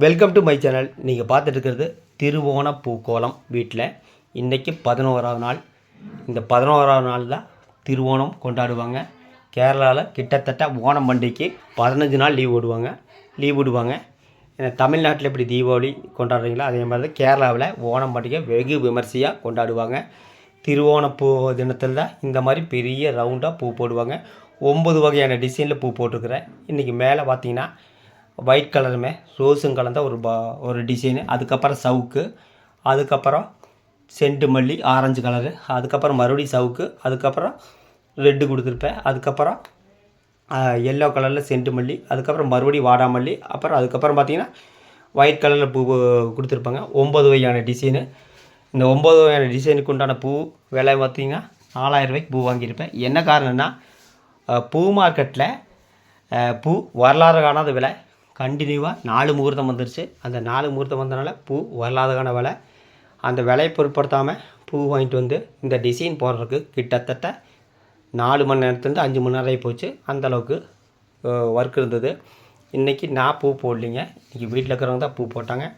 Welcome to my channel. நீங்கள் பார்த்துட்டு இருக்கிறது திருவோண பூக்கோலம். வீட்டில் இன்றைக்கி 11ஆவது நாள். இந்த 11ஆவது நாள் தான் திருவோணம் கொண்டாடுவாங்க. கேரளாவில் கிட்டத்தட்ட ஓணம் பண்டிகைக்கு 15 நாள் லீவ் விடுவாங்க. தமிழ்நாட்டில் எப்படி தீபாவளி கொண்டாடுறீங்களோ அதே மாதிரி தான் கேரளாவில் ஓணம் பண்டிகை வெகு விமர்சையாக கொண்டாடுவாங்க. திருவோண பூ தினத்தில் தான் இந்த மாதிரி பெரிய ரவுண்டாக பூ போடுவாங்க. 9 வகையான டிசைனில் பூ போட்டிருக்கிறேன். இன்றைக்கி மேலே பார்த்தீங்கன்னா ஒயிட் கலருமே ரோஸும் கலந்த ஒரு டிசைனு, அதுக்கப்புறம் சவுக்கு, அதுக்கப்புறம் செண்டு மல்லி ஆரஞ்சு கலரு, அதுக்கப்புறம் மறுபடியும் சவுக்கு, அதுக்கப்புறம் ரெட்டு கொடுத்துருப்பேன், அதுக்கப்புறம் எல்லோ கலரில் செண்டு மல்லி, அதுக்கப்புறம் மறுபடியும் வாடாமல்லி, அதுக்கப்புறம் பார்த்திங்கன்னா ஒயிட் கலரில் பூ கொடுத்துருப்பாங்க. 9 வகையான டிசைனு. இந்த 9 வகையான டிசைனுக்கு உண்டான பூ விலை பார்த்திங்கன்னா 4000 ரூபாய்க்கு பூ வாங்கியிருப்பேன். என்ன காரணம்னா பூ மார்க்கெட்டில் பூ வரலாறு காணாத விலை. கண்டினியூவாக 4 முகூர்த்தம் வந்துருச்சு. அந்த 4 முகூர்த்தம் வந்தனால பூ வரலாறுக்கான விலை. அந்த விலையை பொருட்படுத்தாமல் பூ வாங்கிட்டு வந்து இந்த டிசைன் போடுறதுக்கு கிட்டத்தட்ட 4 மணி நேரத்துலேருந்து 5 மணி நேரம் ஆகி போச்சு. அந்தளவுக்கு ஒர்க் இருந்தது. இன்றைக்கி நான் பூ போடலிங்க. இன்றைக்கி வீட்டில் இருக்கிறவங்க தான் பூ போட்டாங்க.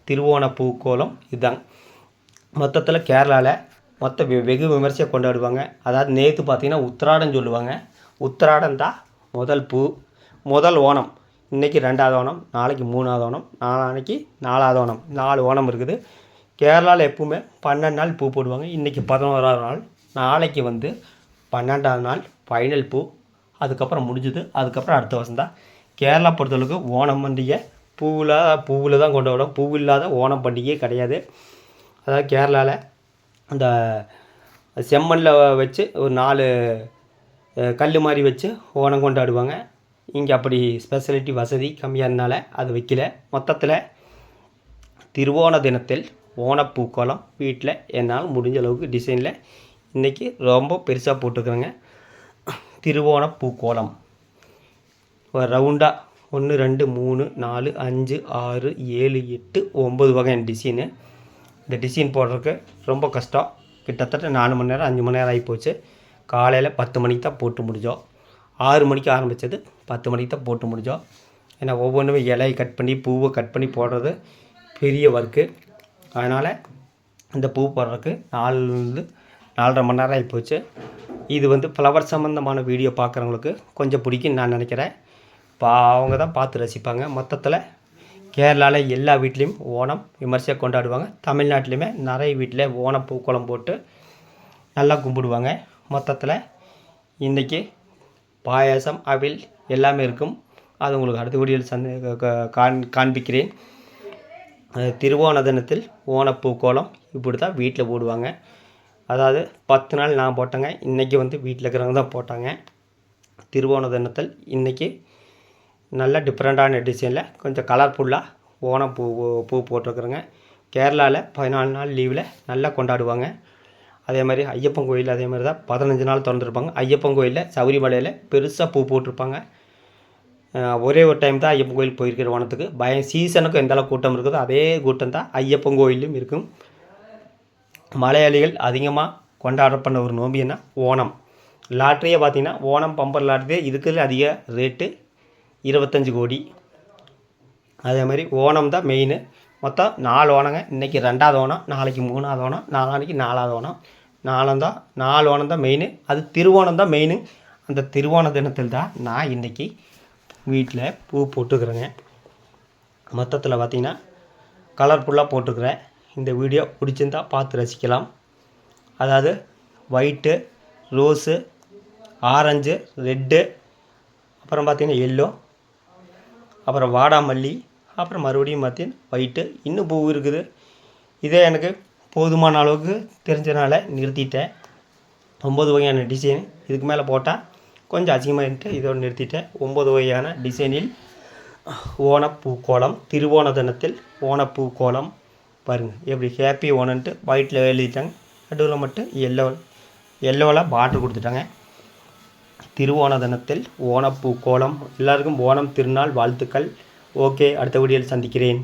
திருவோண பூக்கோலம் இதுதாங்க. மொத்தத்தில் கேரளாவில் வெகு விமர்சையாக கொண்டாடுவாங்க. அதாவது நேற்று பார்த்திங்கன்னா உத்திராடம் சொல்லுவாங்க. உத்திராடம் தான் முதல் ஓணம். இன்றைக்கி 2வது ஓணம், நாளைக்கு 3வது ஓணம், நாளான்னைக்கு 4வது ஓணம். 4 ஓணம் இருக்குது. கேரளாவில் எப்பவுமே 12 நாள் பூ போடுவாங்க. இன்றைக்கி 11ஆவது நாள். நாளைக்கு 12ஆவது நாள் ஃபைனல் பூ. அதுக்கப்புறம் முடிஞ்சுது. அதுக்கப்புறம் அடுத்த வருஷம் தான். கேரளா பொறுத்தளவுக்கு ஓணம் பண்டிகை பூவில் தான் கொண்டாடுவோம். பூ இல்லாத ஓணம் பண்டிகையே கிடையாது. அதாவது கேரளாவில் அந்த செம்மண்ணில் வச்சு ஒரு 4 கல் மாதிரி வச்சு ஓணம் கொண்டாடுவாங்க. இங்கே அப்படி ஸ்பெஷாலிட்டி வசதி கம்மியாக இருந்தனால அது வைக்கல. மொத்தத்தில் திருவோண தினத்தில் ஓணப்பூக்கோலம் வீட்டில் என்னால் முடிஞ்ச அளவுக்கு டிசைனில் இன்றைக்கி ரொம்ப பெருசாக போட்டுருக்குறேங்க. திருவோண பூக்கோலம் ஒரு ரவுண்டாக 1 2 3 4 5 6 7 8 9 வகையான டிசைனு. இந்த டிசைன் போடுறதுக்கு ரொம்ப கஷ்டம். கிட்டத்தட்ட 4 மணி நேரம் 5 மணி நேரம் ஆகிப்போச்சு. காலையில் 10 மணிக்கு தான் போட்டு முடித்தோம். 6 மணிக்கு ஆரம்பித்தது 10 மணிக்கு தான் போட்டு முடித்தோம். ஏன்னா ஒவ்வொன்றுமே இலையை கட் பண்ணி பூவை கட் பண்ணி போடுறது பெரிய ஒர்க்கு. அதனால் இந்த பூ போடுறதுக்கு 4.5 மணி நேரம் ஆகிப்போச்சு. இது ஃப்ளவர் சம்மந்தமான வீடியோ பார்க்குறவங்களுக்கு கொஞ்சம் பிடிக்குன்னு நான் நினைக்கிறேன். அவங்க தான் பார்த்து ரசிப்பாங்க. மொத்தத்தில் கேரளாவில் எல்லா வீட்லேயும் ஓணம் விமர்சையாக கொண்டாடுவாங்க. தமிழ்நாட்டிலையுமே நிறைய வீட்டில் ஓணம் பூக்கோளம் போட்டு நல்லா கும்பிடுவாங்க. மொத்தத்தில் இன்றைக்கி பாயாசம் அவில் எல்லாமே இருக்கும். அது உங்களுக்கு அடுத்த வீடியோவில் காண்பிக்கிறேன். திருவோண தினத்தில் ஓணப்பூக்கோலம் இப்படி தான் வீட்டில் போடுவாங்க. அதாவது 10 நாள் நான் போட்டேங்க. இன்றைக்கி வீட்டில் இருக்கிறவங்க தான் போட்டாங்க. திருவோண தினத்தில் இன்றைக்கி நல்ல டிஃப்ரெண்ட்டான டிசைனில் கொஞ்சம் கலர்ஃபுல்லாக ஓணம் பூ போட்டிருக்குறேங்க. கேரளாவில் 14 நாள் லீவில் நல்லா கொண்டாடுவாங்க. அதே மாதிரி ஐயப்பன் கோயில் அதே மாதிரி தான் 15 நாள் திறந்துருப்பாங்க. ஐயப்பன் கோயிலில் சபரிமலையில் பெருசாக பூ போட்டிருப்பாங்க. ஒரே ஒரு டைம் தான் ஐயப்பன் கோயில் போயிருக்கிற ஓணத்துக்கு. சீசனுக்கும் எந்த அளவுக்கு கூட்டம் இருக்குதோ அதே கூட்டம் தான் ஐயப்பன் கோயிலும் இருக்கும். மலையாளிகள் அதிகமாக கொண்டாடப்பட்ட ஒரு நோம்பின்னா ஓணம். லாட்ரியே பார்த்திங்கன்னா ஓணம் பம்பர் லாட்ரியே இதுக்கு அதிக ரேட்டு 25 கோடி. அதே மாதிரி ஓணம் தான் மெயின். மொத்தம் 4 ஓணங்க. இன்றைக்கி 2வது ஓணம், நாளைக்கு 3வது ஓணம், நாளான்னைக்கு 4வது ஓணம். 4 ஓணம் தான் மெயின். அது திருவோணம் தான் மெயின். அந்த திருவோண தினத்தில் தான் நான் இன்றைக்கி வீட்டில் பூ போட்டுக்கிறேங்க. மொத்தத்தில் பார்த்திங்கன்னா கலர்ஃபுல்லாக போட்டுக்கிறேன். இந்த வீடியோ பிடிச்சிருந்தா பார்த்து ரசிக்கலாம். அதாவது ஒயிட்டு, ரோஸு, ஆரஞ்சு, ரெட்டு, அப்புறம் பார்த்திங்கன்னா எல்லோ, அப்புறம் வாடாமல்லி, அப்புறம் மறுபடியும் பார்த்தீங்கன்னா ஒயிட்டு, இன்னும் பூ இருக்குது. இதே எனக்கு போதுமான அளவுக்கு தெரிஞ்சனால நிறுத்திட்டேன். 9 வகையான டிசைன் இதுக்கு மேலே போட்டால் கொஞ்சம் அதிகமாகிட்டு இதோடு நிறுத்திட்டேன். 9 வகையான டிசைனில் ஓணப்பூக்கோலம். திருவோண தினத்தில் ஓணப்பூக்கோலம் பாருங்கள் எப்படி ஹேப்பி ஓணன்ட்டு ஒயிட்டில் எழுதிட்டாங்க. நடுவில் மட்டும் எல்லோவில் பார்டர் கொடுத்துட்டாங்க. திருவோண தினத்தில் ஓணப்பூக்கோலம். எல்லாருக்கும் ஓணம் திருநாள் வாழ்த்துக்கள். ஓகே, அடுத்த வீடியோவில் சந்திக்கிறேன்.